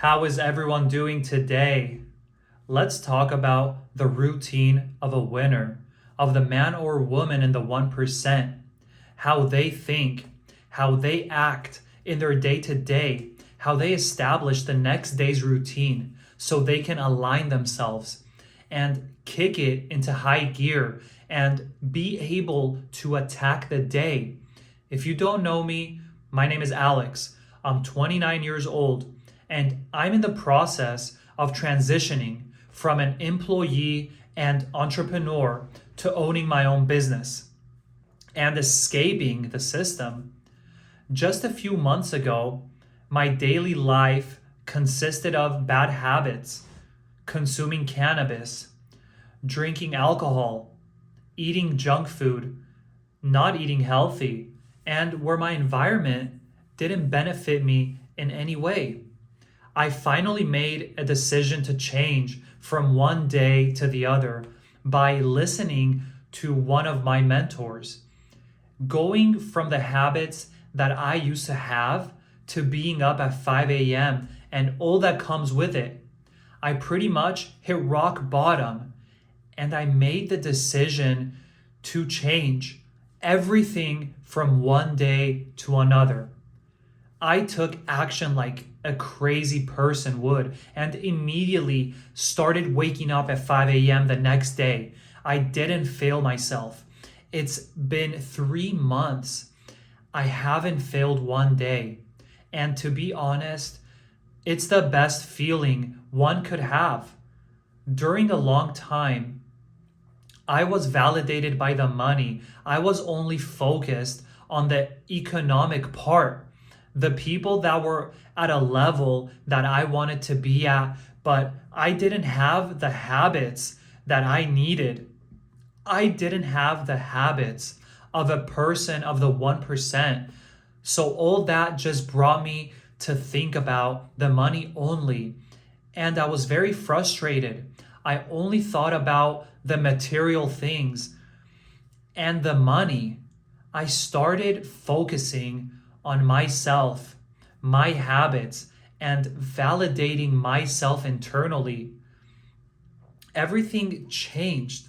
How is everyone doing today? Let's talk about the routine of a winner, of the man or woman in the 1%, how they think, how they act in their day to day, how they establish the next day's routine so they can align themselves and kick it into high gear and be able to attack the day. If you don't know me, my name is Alex. I'm 29 years old and I'm in the process of transitioning from an employee and entrepreneur to owning my own business and escaping the system. Just a few months ago, my daily life consisted of bad habits, consuming cannabis, drinking alcohol, eating junk food, not eating healthy, and where my environment didn't benefit me in any way. I finally made a decision to change from one day to the other by listening to one of my mentors, going from the habits that I used to have to being up at 5 a.m. and all that comes with it. I pretty much hit rock bottom and I made the decision to change everything from one day to another. I took action like a crazy person would and immediately started waking up at 5 a.m. the next day. I didn't fail myself. It's been 3 months. I haven't failed one day. And to be honest, it's the best feeling one could have. During a long time, I was validated by the money. I was only focused on the economic part, the people that were at a level that I wanted to be at, but I didn't have the habits that I needed. I didn't have the habits of a person of the 1%. So all that just brought me to think about the money only. And I was very frustrated. I only thought about the material things and the money. I started focusing on myself, my habits, and validating myself internally. Everything changed.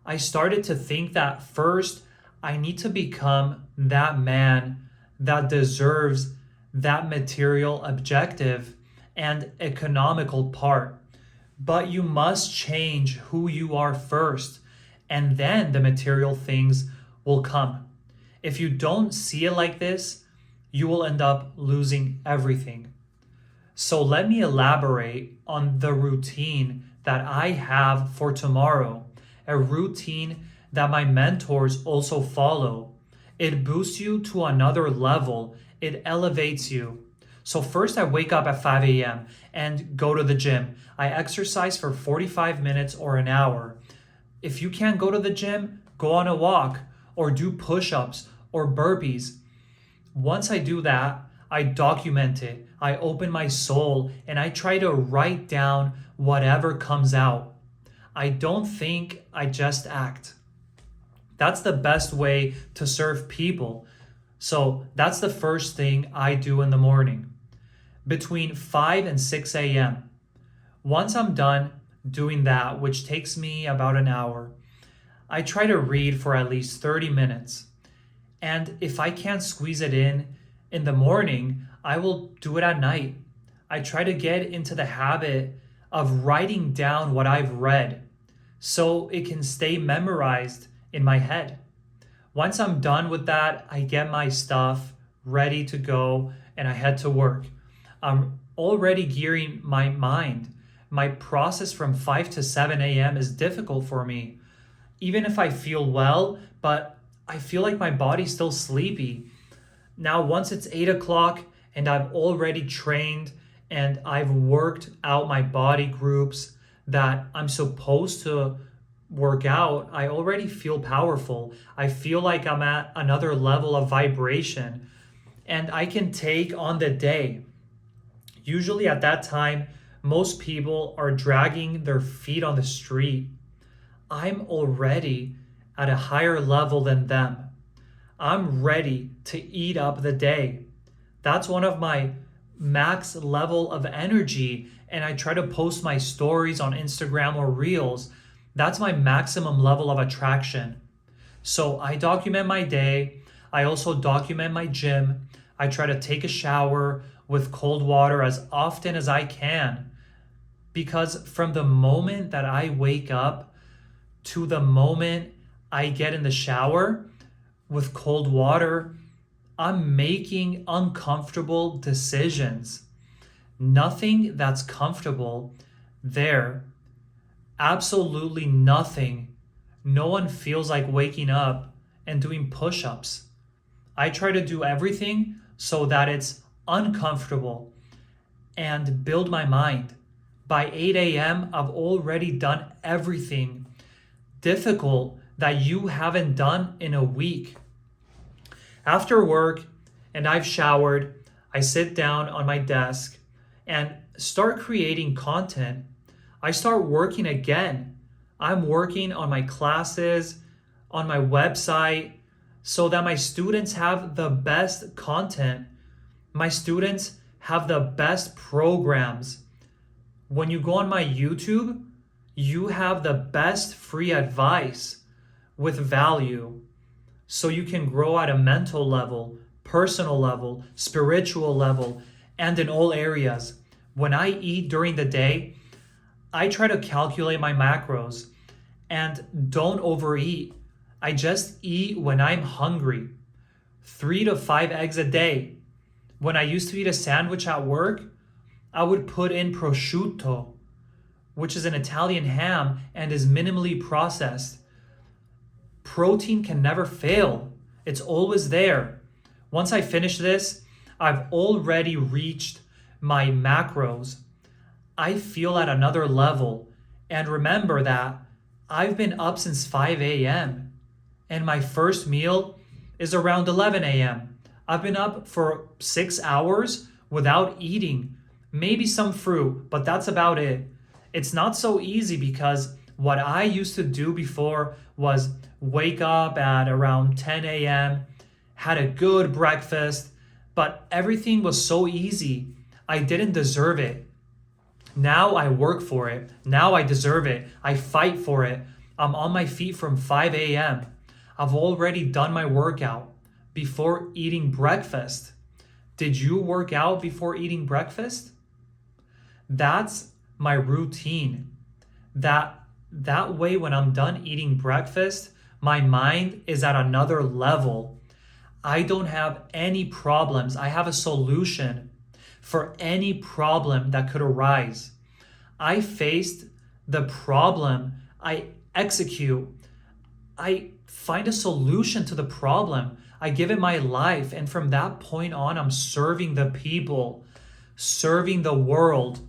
I started to think that first, I need to become that man that deserves that material objective and economical part. But you must change who you are first, and then the material things will come. If you don't see it like this, you will end up losing everything. So let me elaborate on the routine that I have for tomorrow, a routine that my mentors also follow. It boosts you to another level, it elevates you. So first I wake up at 5 a.m. and go to the gym. I exercise for 45 minutes or an hour. If you can't go to the gym, go on a walk or do push-ups or burpees. Once I do that, I document it. I open my soul and I try to write down whatever comes out. I don't think, I just act. That's the best way to serve people. So that's the first thing I do in the morning, between 5 and 6 a.m. Once I'm done doing that, which takes me about an hour, I try to read for at least 30 minutes. And if I can't squeeze it in the morning, I will do it at night. I try to get into the habit of writing down what I've read so it can stay memorized in my head. Once I'm done with that, I get my stuff ready to go and I head to work. I'm already gearing my mind. My process from 5 to 7 a.m. is difficult for me. Even if I feel well, but I feel like my body's still sleepy. Now, once it's 8 o'clock and I've already trained and I've worked out my body groups that I'm supposed to work out, I already feel powerful. I feel like I'm at another level of vibration and I can take on the day. Usually at that time, most people are dragging their feet on the street. I'm already at a higher level than them. I'm ready to eat up the day. That's one of my max level of energy and I try to post my stories on Instagram or Reels, that's my maximum level of attraction. So I document my day. I also document my gym. I try to take a shower with cold water as often as I can. Because from the moment that I wake up to the moment I get in the shower with cold water, I'm making uncomfortable decisions. Nothing that's comfortable there. Absolutely nothing. No one feels like waking up and doing push ups. I try to do everything so that it's uncomfortable and build my mind. By 8 a.m., I've already done everything difficult that you haven't done in a week. After work and I've showered, I sit down on my desk and start creating content. I start working again. I'm working on my classes, on my website, so that my students have the best content. My students have the best programs. When you go on my YouTube, you have the best free advice with value. So you can grow at a mental level, personal level, spiritual level, and in all areas. When I eat during the day, I try to calculate my macros and don't overeat. I just eat when I'm hungry. 3 to 5 eggs a day. When I used to eat a sandwich at work, I would put in prosciutto, which is an Italian ham and is minimally processed. Protein can never fail. It's always there. Once I finish this, I've already reached my macros. I feel at another level. And remember that I've been up since 5 a.m. and my first meal is around 11 a.m. I've been up for 6 hours without eating, maybe some fruit, but that's about it. It's not so easy because what I used to do before was wake up at around 10 a.m., had a good breakfast, but everything was so easy. I didn't deserve it. Now I work for it. Now I deserve it. I fight for it. I'm on my feet from 5 a.m. I've already done my workout before eating breakfast. Did you work out before eating breakfast? That's my routine. That way when I'm done eating breakfast, my mind is at another level. I don't have any problems. I have a solution for any problem that could arise. I faced the problem. I execute. I find a solution to the problem. I give it my life. And from that point on, I'm serving the people, serving the world.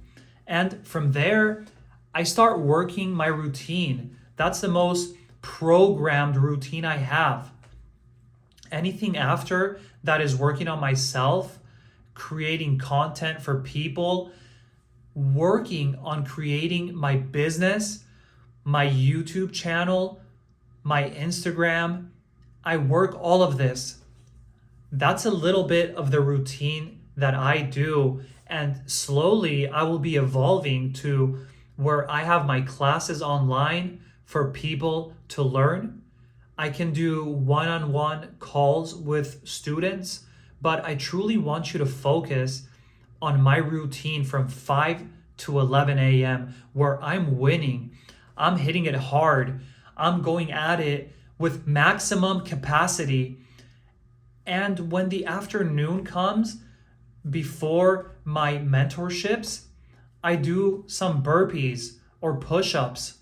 And from there, I start working my routine. That's the most programmed routine I have. Anything after that is working on myself, creating content for people, working on creating my business, my YouTube channel, my Instagram. I work all of this. That's a little bit of the routine that I do. And slowly I will be evolving to where I have my classes online for people to learn. I can do one-on-one calls with students, but I truly want you to focus on my routine from 5 to 11 a.m. where I'm winning. I'm hitting it hard. I'm going at it with maximum capacity. And when the afternoon comes, before my mentorships, I do some burpees or push-ups.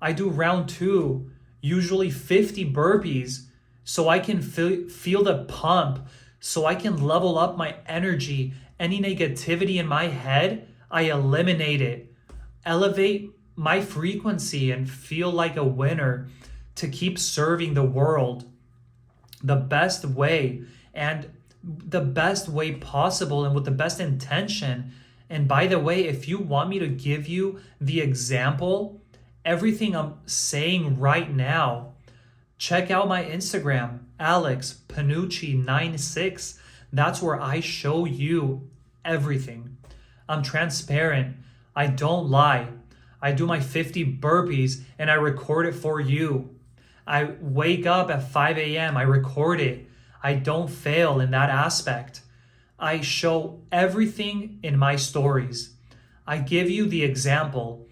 I do round 2, usually 50 burpees, so I can feel the pump, so I can level up my energy. Any negativity in my head, I eliminate it. Elevate my frequency and feel like a winner to keep serving the world the best way and the best way possible and with the best intention. And by the way, if you want me to give you the example, everything I'm saying right now, check out my Instagram, Alex Panucci 96. That's where I show you everything. I'm transparent. I don't lie. I do my 50 burpees and I record it for you. I wake up at 5 a.m. I record it. I don't fail in that aspect. I show everything in my stories. I give you the example.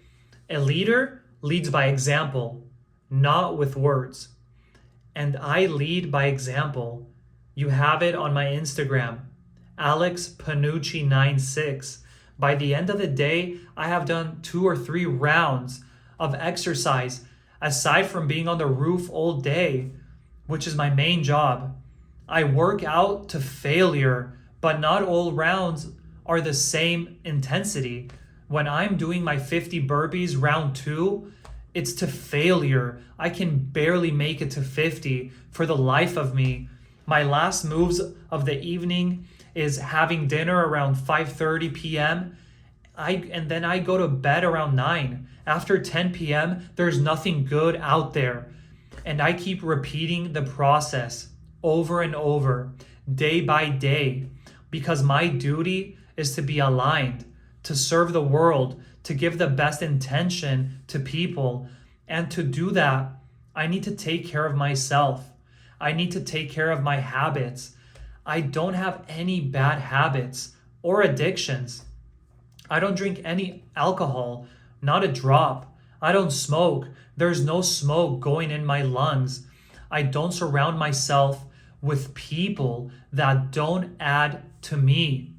A leader leads by example, not with words. And I lead by example. You have it on my Instagram, Alex Panucci 96. By the end of the day, I have done 2 or 3 rounds of exercise aside from being on the roof all day, which is my main job. I work out to failure, but not all rounds are the same intensity. When I'm doing my 50 burpees round 2, it's to failure. I can barely make it to 50 for the life of me. My last moves of the evening is having dinner around 5:30 p.m. And then I go to bed around 9. After 10 p.m., there's nothing good out there. And I keep repeating the process over and over, day by day, because my duty is to be aligned, to serve the world, to give the best intention to people. And to do that, I need to take care of myself. I need to take care of my habits. I don't have any bad habits or addictions. I don't drink any alcohol, not a drop. I don't smoke. There's no smoke going in my lungs. I don't surround myself with people that don't add to me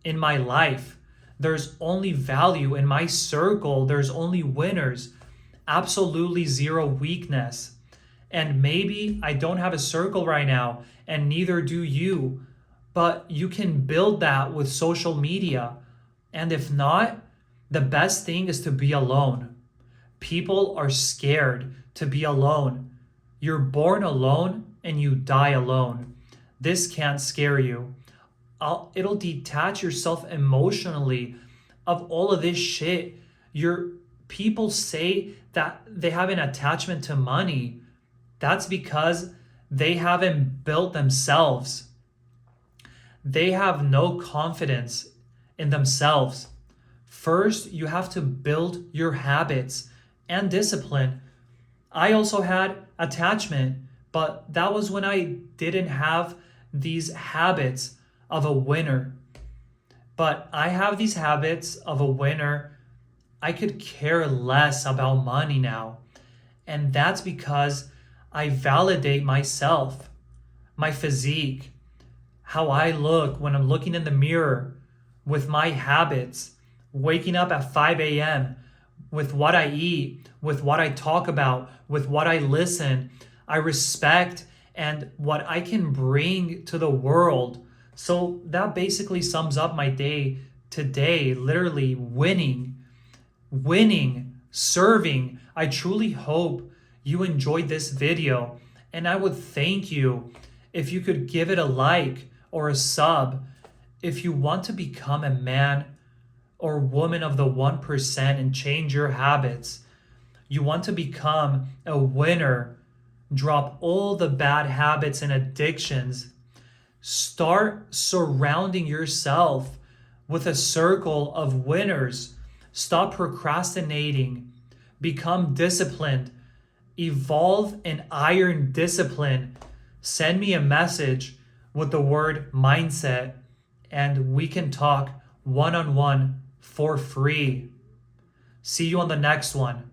in my life. There's only value in my circle. There's only winners. Absolutely zero weakness. And maybe I don't have a circle right now, and neither do you. But you can build that with social media. And if not, the best thing is to be alone. People are scared to be alone. You're born alone and you die alone. This can't scare you. It'll detach yourself emotionally of all of this shit. People say that they have an attachment to money. That's because they haven't built themselves. They have no confidence in themselves. First, you have to build your habits and discipline. I also had attachment, but that was when I didn't have these habits of a winner. But I have these habits of a winner. I could care less about money now. And that's because I validate myself, my physique, how I look when I'm looking in the mirror, with my habits, waking up at 5 a.m., with what I eat, with what I talk about, with what I listen, I respect, and what I can bring to the world. So that basically sums up my day today, literally winning, serving. I truly hope you enjoyed this video, and I would thank you if you could give it a like or a sub. If you want to become a man or woman of the 1% and change your habits, you want to become a winner, drop all the bad habits and addictions, start surrounding yourself with a circle of winners, stop procrastinating, become disciplined, evolve an iron discipline, send me a message with the word mindset, and we can talk one-on-one for free. See you on the next one.